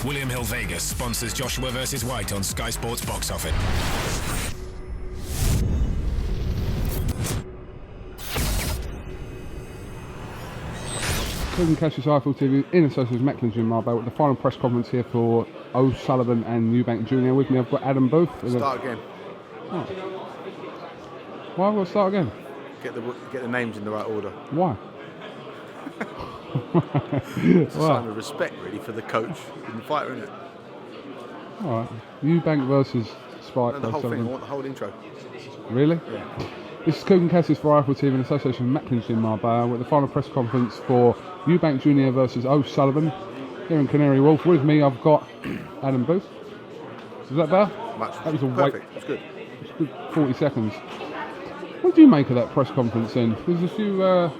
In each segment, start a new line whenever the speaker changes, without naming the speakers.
William Hill Vegas sponsors Joshua vs. White on Sky Sports Box Office.
KUGAN CASSIUS Eiffel TV in association with Mecklenburg Marbella with the final press conference here for O'Sullivan and Eubank Jr. With me I've got Adam Booth.
Start again.
Oh. Why have I got to start again?
Get the names in the right order.
Why?
It's a sign of respect really for the coach and the fighter, isn't it?
Alright. Eubank versus Spike.
No, the whole thing, I want the whole intro.
Really?
Yeah.
This is KUGAN CASSIUS for Eiffel TV in association with Mecklenburg Marbella with the final press conference for Eubank Jr. versus O'Sullivan here in Canary Wharf. With me I've got Adam Booth. Is that better?
That
was a
perfect. It's good.
It's good 40 seconds. What do you make of that press conference then? There's a few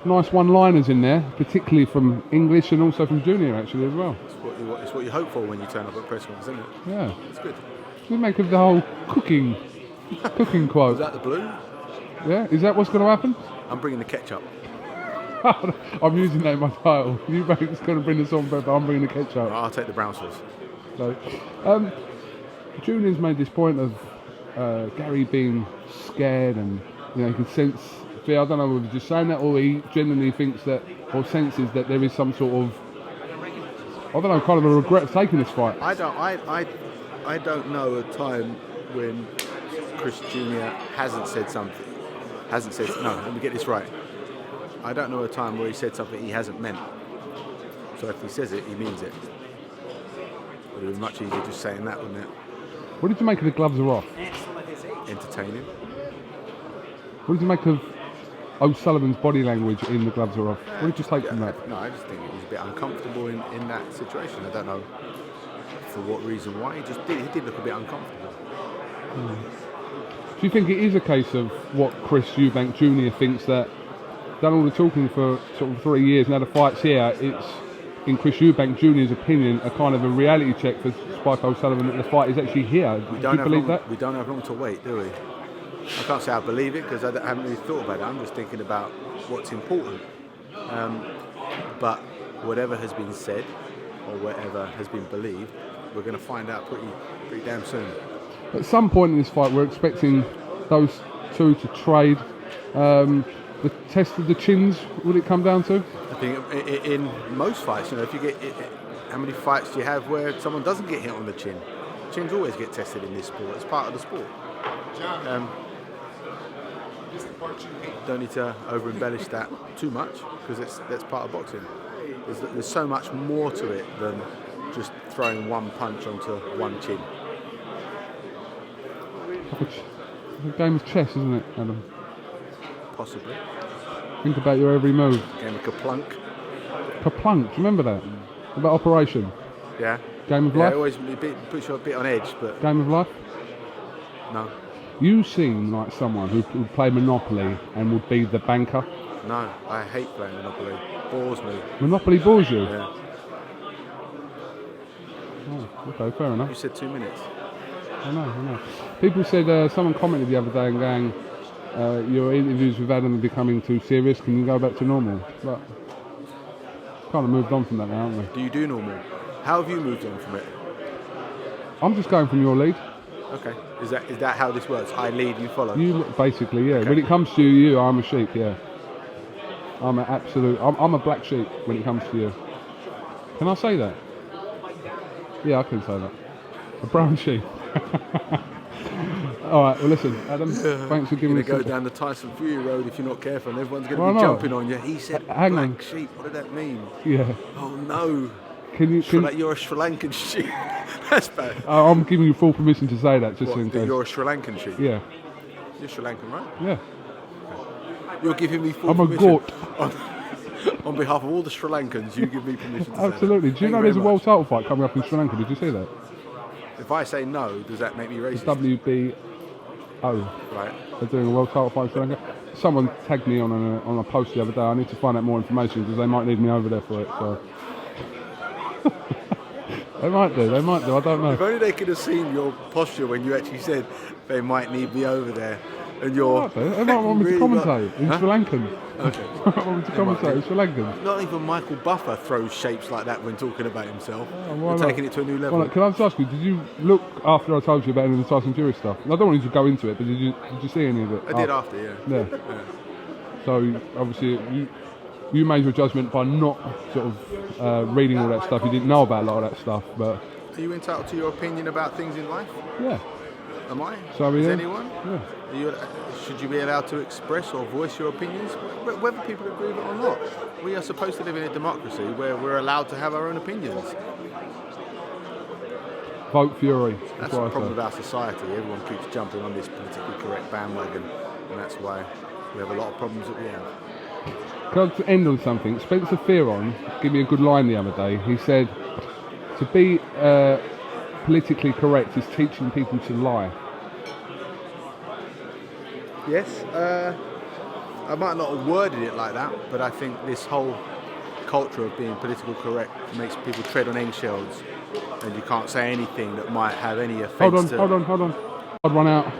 nice one-liners in there, particularly from English and also from Junior actually as well.
It's what you hope for when you turn up at press conference, isn't it?
Yeah.
It's good.
What do you make of the whole cooking quote?
Is that the blue?
Yeah, is that what's going to happen?
I'm bringing the ketchup.
I'm using that in my title. Eubank's going to bring the salt and pepper, I'm bringing the ketchup.
I'll take the brown sauce.
So, Junior's made this point of Gary being scared and he can sense fear. I don't know whether he's just saying that or he genuinely thinks that or senses that there is some sort of, I don't know, kind of a regret of taking this fight.
I don't know a time when Chris Jr. hasn't said something. No, let me get this right. I don't know a time where he said something he hasn't meant. So if he says it, he means it. It would be much easier just saying that, wouldn't it?
What did you make of the gloves are off?
Entertaining.
What did you make of O'Sullivan's body language in the gloves are off? What did you take from that?
No, I just think he was a bit uncomfortable in that situation. I don't know for what reason why. He did look a bit uncomfortable.
Do you think it is a case of what Chris Eubank Jr. thinks, that done all the talking for sort of 3 years, now the fight's here, it's, in Chris Eubank Jr.'s opinion, a kind of a reality check for Spike O'Sullivan that the fight is actually here? Do you believe that?
We don't have long to wait, do we? I can't say I believe it because I haven't really thought about it. I'm just thinking about what's important. But whatever has been said or whatever has been believed, we're going to find out pretty damn soon.
At some point in this fight, we're expecting those two to trade. The test of the chins, would it come down to?
I think in most fights, if you get, how many fights do you have where someone doesn't get hit on the chin? Chins always get tested in this sport. It's part of the sport. Don't need to over-embellish that too much because that's part of boxing. There's so much more to it than just throwing one punch onto one chin.
It's a game of chess, isn't it, Adam?
Possibly.
Think about your every move.
Game of Kaplunk.
Kaplunk, do you remember that? About Operation?
Yeah.
Game of Life?
It always puts you a bit on edge, but...
Game of Life?
No.
You seem like someone who would play Monopoly and would be the banker.
No, I hate playing Monopoly. Bores me.
Monopoly bores you?
Yeah.
Oh, okay, fair enough.
You said 2 minutes.
I know. People said, someone commented the other day and going, your interviews with Adam are becoming too serious, can you go back to normal? But kind of moved on from that now, haven't we?
Do you do normal? How have you moved on from it?
I'm just going from your lead.
Okay. Is that how this works? I lead, you follow?
You basically, yeah.
Okay.
When it comes to you, I'm a sheep, yeah. I'm a black sheep when it comes to you. Can I say that? Yeah, I can say that. A brown sheep. All right, well listen, Adam, thanks for giving
me
us...
You're going to go down the Tyson Fury Road if you're not careful, and everyone's going to be jumping on you. He said black sheep, what did that mean?
Yeah.
Oh no. You're a Sri Lankan sheep. That's bad.
I'm giving you full permission to say that, just in case.
You're a Sri Lankan sheep?
Yeah.
You're Sri Lankan, right?
Yeah.
Okay. You're giving me full permission.
I'm a gort.
On behalf of all the Sri Lankans, you give me permission to say that.
Absolutely. Do you know there's a world title fight coming up in Sri Lanka? Did you see that?
If I say no, does that make me racist?
The WBO.
Right.
They're doing a world title fight in Sri Lanka. Someone tagged me on a post the other day. I need to find out more information because they might need me over there for it. So. They might do, I don't know.
If only they could have seen your posture when you actually said they might need me over there. and you're.
They might want me to
really
commentate in Sri Lankan.
Okay.
They might want me to commentate in Sri Lankan.
Not even Michael Buffer throws shapes like that when talking about himself.
Why
You're
not?
taking it to a new level.
Well, can I just ask you, did you look after I told you about any of the Tyson Fury stuff? I don't want you to go into it, but did you see any of it?
I did after, yeah.
Yeah. So obviously you made your judgment by not sort of reading all that stuff. You didn't know about a lot of that stuff, but.
Are you entitled to your opinion about things in life?
Yeah.
Am I?
So
Is
yeah.
anyone?
Yeah.
Should you be allowed to express or voice your opinions, whether people agree with it or not? We are supposed to live in a democracy where we're allowed to have our own opinions.
Vote Fury.
That's the problem with our society. Everyone keeps jumping on this politically correct bandwagon, and that's why we have a lot of problems that we have.
Can I end on something? Spencer Fearon gave me a good line the other day. He said, to be politically correct is teaching people to lie.
Yes, I might not have worded it like that, but I think this whole culture of being politically correct makes people tread on eggshells, and you can't say anything that might have any offence.
Hold on. I'd run out.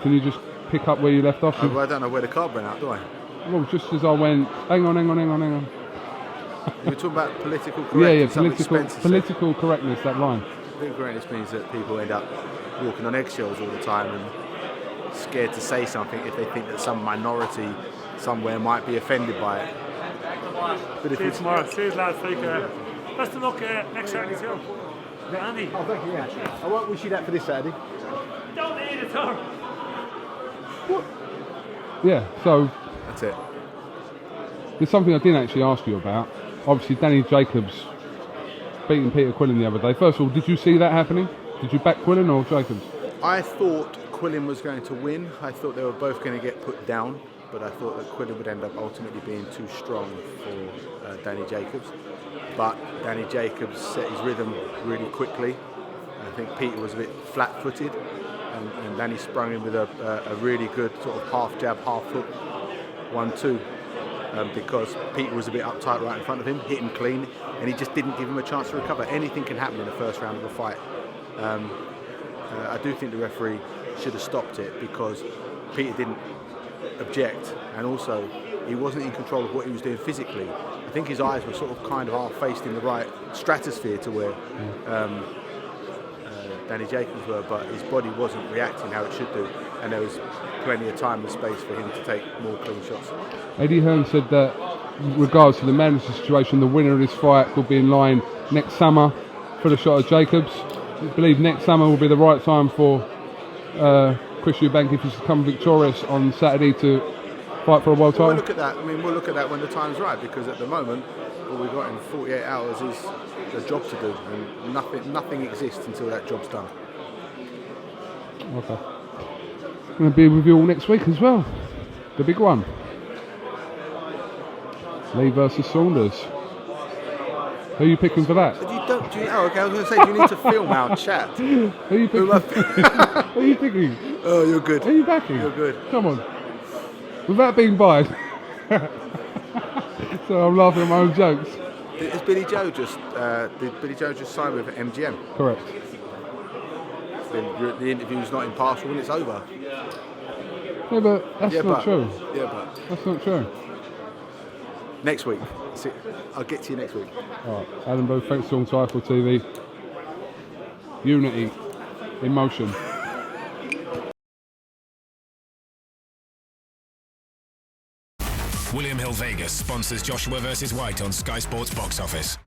Can you just pick up where you left off?
I don't know where the card went out, do I?
Well, just as I went, hang on.
You were talking about political correctness.
Political correctness, that line.
Political correctness means that people end up walking on eggshells all the time and scared to say something if they think that some minority somewhere might be offended by it. But if
See you tomorrow. See you lads. Take care. Best of luck next Saturday too. Andy.
Oh, thank you, yeah. I won't wish you that for this Saturday.
Don't need it, sir.
Yeah, so
That's it.
there's something I didn't actually ask you about. Obviously, Danny Jacobs beating Peter Quillen the other day. First of all, did you see that happening? Did you back Quillen or Jacobs?
I thought Quillen was going to win. I thought they were both going to get put down, but I thought that Quillen would end up ultimately being too strong for Danny Jacobs. But Danny Jacobs set his rhythm really quickly. I think Peter was a bit flat-footed, and Danny sprung in with a really good sort of half jab, half hook 1-2. Because Peter was a bit uptight right in front of him, hit him clean, and he just didn't give him a chance to recover. Anything can happen in the first round of a fight. I do think the referee should have stopped it because Peter didn't object, and also he wasn't in control of what he was doing physically. I think his eyes were sort of kind of half faced in the right stratosphere to where Danny Jacobs were, but his body wasn't reacting how it should do, and there was plenty of time and space for him to take more clean shots.
Eddie Hearn said that in regards to the manager situation, the winner of this fight will be in line next summer for the shot at Jacobs. I believe next summer will be the right time for Chris Eubank, if he's to come victorious on Saturday, to fight for a world title.
We'll look at that. I mean, we'll look at that when the time's right, because at the moment, all we've got in 48 hours is a job to do, and nothing exists until that job's done.
Okay. I'm going to be with you all next week as well. The big one. Lee versus Saunders. Who are you picking for that?
Okay, I was going to say, do you need to film our chat?
Who are you picking? Who are you picking?
Oh, you're good.
Who are you backing?
You're good.
Come on. Without being biased. So I'm laughing at my own jokes.
Did Billy Joe just sign with MGM?
Correct.
Then the interview's not impartial when it's over.
Yeah, but that's not true.
Yeah, but
That's not true.
next week. I'll get to you next week.
All right, Alan Booth, thanks on Typhoid TV. Unity in motion.
William Hill Vegas sponsors Joshua vs. White on Sky Sports Box Office.